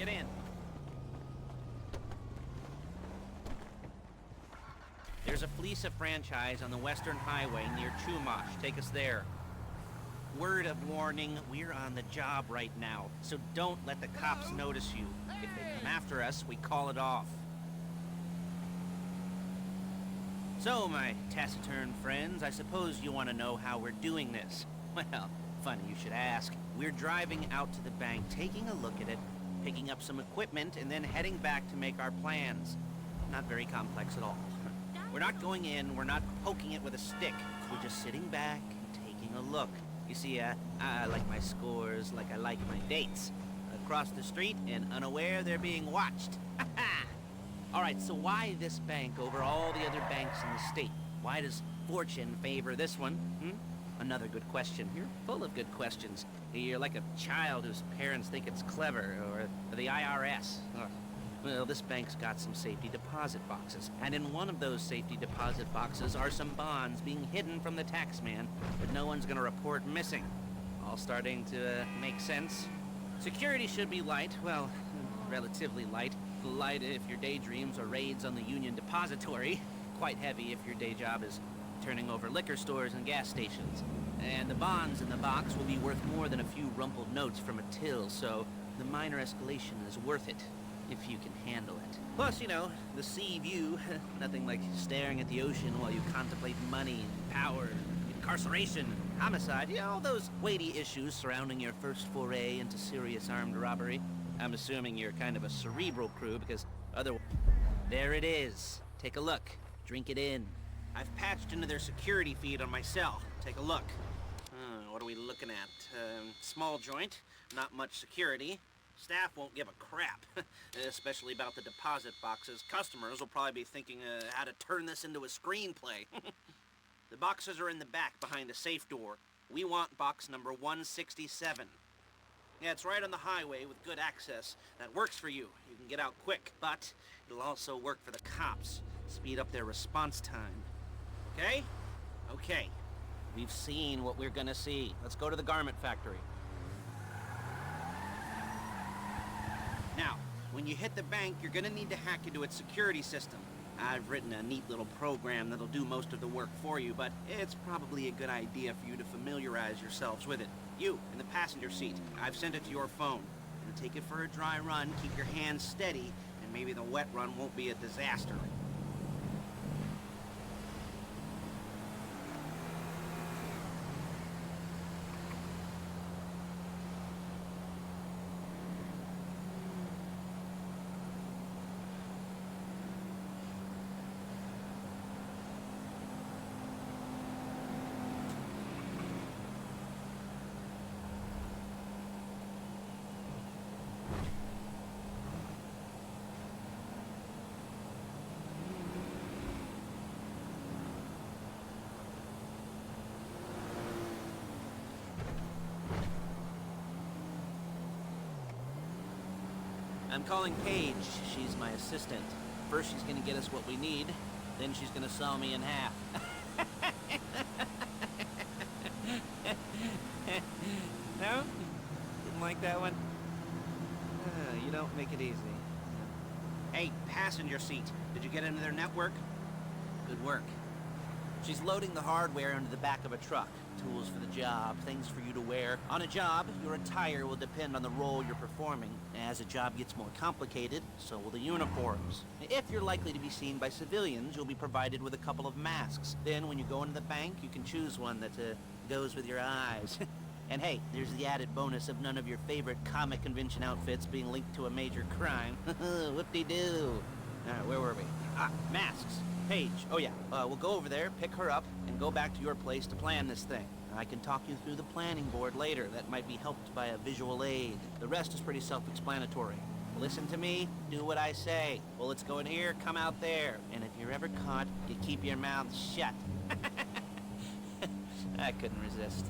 Get in. There's a Fleeca franchise on the Western Highway near Chumash. Take us there. Word of warning, we're on the job right now, so don't let the cops notice you. If they come after us, we call it off. So, my taciturn friends, I suppose you want to know how we're doing this. Well, funny you should ask. We're driving out to the bank, taking a look at it, picking up some equipment, and then heading back to make our plans. Not very complex at all. We're not going in, we're not poking it with a stick. We're just sitting back and taking a look. You see, I like my scores like I like my dates. Across the street and unaware they're being watched. Alright, so why this bank over all the other banks in the state? Why does fortune favor this one? Another good question. You're full of good questions. You're like a child whose parents think it's clever, or the IRS. Well, this bank's got some safety deposit boxes, and in one of those safety deposit boxes are some bonds being hidden from the taxman, but no one's gonna report missing. All starting to make sense. Security should be light, well, relatively light. Light if your daydreams are raids on the Union Depository. Quite heavy if your day job is turning over liquor stores and gas stations. And the bonds in the box will be worth more than a few rumpled notes from a till, so the minor escalation is worth it, if you can handle it. Plus, you know, the sea view, nothing like staring at the ocean while you contemplate money and power, incarceration, homicide, you know, all those weighty issues surrounding your first foray into serious armed robbery. I'm assuming you're kind of a cerebral crew, because otherwise... There it is. Take a look. Drink it in. I've patched into their security feed on my cell. Take a look. What are we looking at? Small joint, not much security. Staff won't give a crap, especially about the deposit boxes. Customers will probably be thinking how to turn this into a screenplay. The boxes are in the back behind a safe door. We want box number 167. Yeah, it's right on the highway with good access. That works for you. You can get out quick, but it'll also work for the cops. Speed up their response time. Okay? Okay. We've seen what we're gonna see. Let's go to the garment factory. Now, when you hit the bank, you're gonna need to hack into its security system. I've written a neat little program that'll do most of the work for you, but it's probably a good idea for you to familiarize yourselves with it. You, in the passenger seat, I've sent it to your phone. And take it for a dry run, keep your hands steady, and maybe the wet run won't be a disaster. I'm calling Paige. She's my assistant. First she's gonna get us what we need, then she's gonna saw me in half. No? Didn't like that one? You don't make it easy. Hey, passenger seat. Did you get into their network? Good work. She's loading the hardware into the back of a truck. Tools for the job, things for you to wear. On a job, your attire will depend on the role you're performing. As a job gets more complicated, so will the uniforms. If you're likely to be seen by civilians, you'll be provided with a couple of masks. Then, when you go into the bank, you can choose one that goes with your eyes. And hey, there's the added bonus of none of your favorite comic convention outfits being linked to a major crime. Whoop-de-doo. Alright, where were we? Masks. Paige. Oh yeah, we'll go over there, pick her up, and go back to your place to plan this thing. I can talk you through the planning board later. That might be helped by a visual aid. The rest is pretty self-explanatory. Listen to me, do what I say. Bullets go in here, come out there. And if you're ever caught, you keep your mouth shut. I couldn't resist.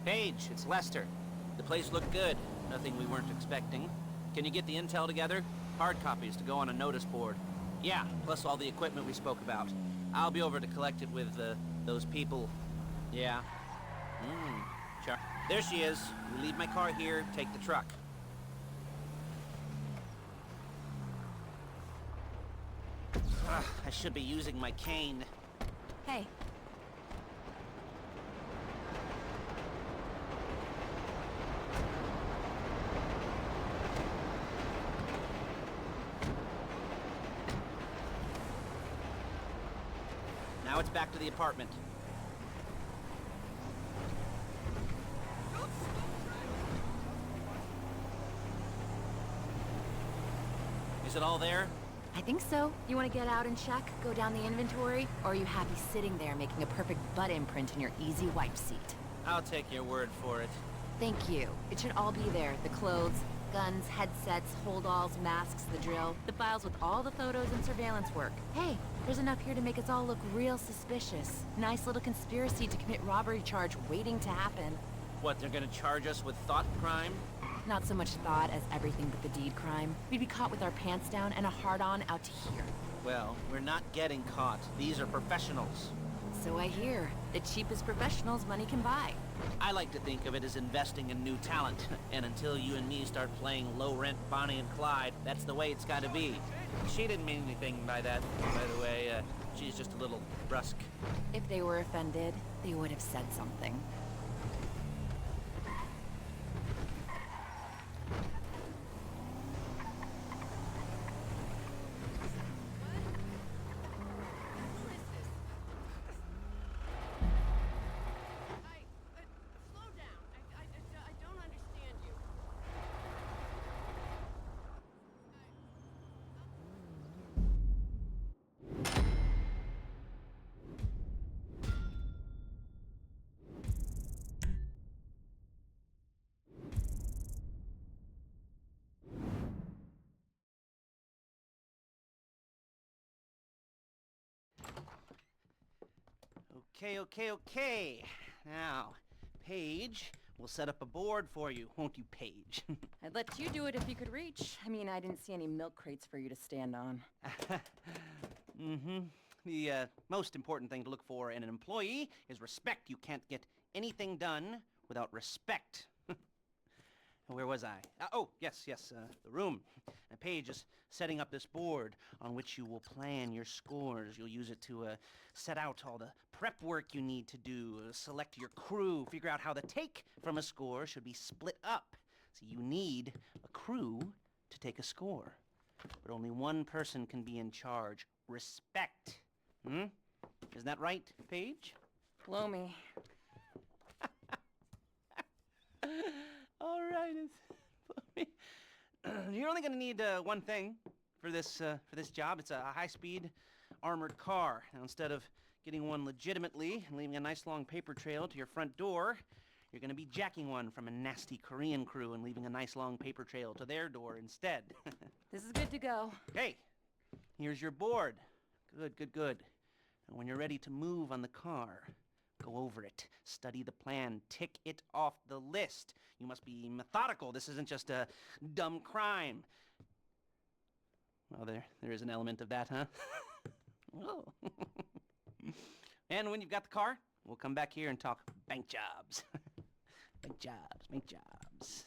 Paige, it's Lester. The place looked good. Nothing we weren't expecting. Can you get the intel together? Hard copies to go on a notice board. Yeah, plus all the equipment we spoke about. I'll be over to collect it with, those people. Yeah. There she is. We leave my car here, take the truck. Ugh, I should be using my cane. Hey. Now it's back to the apartment. Is it all there? I think so. You want to get out and check, go down the inventory, or are you happy sitting there making a perfect butt imprint in your easy wipe seat? I'll take your word for it. Thank you. It should all be there. The clothes, guns, headsets, holdalls, masks, the drill, the files with all the photos and surveillance work. Hey, there's enough here to make us all look real suspicious. Nice little conspiracy to commit robbery charge waiting to happen. What, they're gonna charge us with thought crime? Not so much thought as everything but the deed crime. We'd be caught with our pants down and a hard-on out to here. Well, we're not getting caught. These are professionals. So I hear. The cheapest professionals money can buy. I like to think of it as investing in new talent. And until you and me start playing low-rent Bonnie and Clyde, that's the way it's gotta be. She didn't mean anything by that, by the way. She's just a little brusque. If they were offended, they would have said something. Okay. Now, Paige, we'll set up a board for you, won't you, Paige? I'd let you do it if you could reach. I mean, I didn't see any milk crates for you to stand on. The most important thing to look for in an employee is respect. You can't get anything done without respect. Where was I? Yes, the room. And Paige is setting up this board on which you will plan your scores. You'll use it to set out all the prep work you need to do, select your crew, figure out how the take from a score should be split up. So you need a crew to take a score. But only one person can be in charge. Respect. Isn't that right, Paige? Blow me. All right, you're only gonna need one thing for this job. It's a high-speed armored car. Now, instead of getting one legitimately and leaving a nice long paper trail to your front door, you're gonna be jacking one from a nasty Korean crew and leaving a nice long paper trail to their door instead. This is good to go. Hey, here's your board. Good. And when you're ready to move on the car, go over it, study the plan, tick it off the list. You must be methodical. This isn't just a dumb crime. Well, there is an element of that, huh? Oh. And when you've got the car, we'll come back here and talk bank jobs. Bank jobs.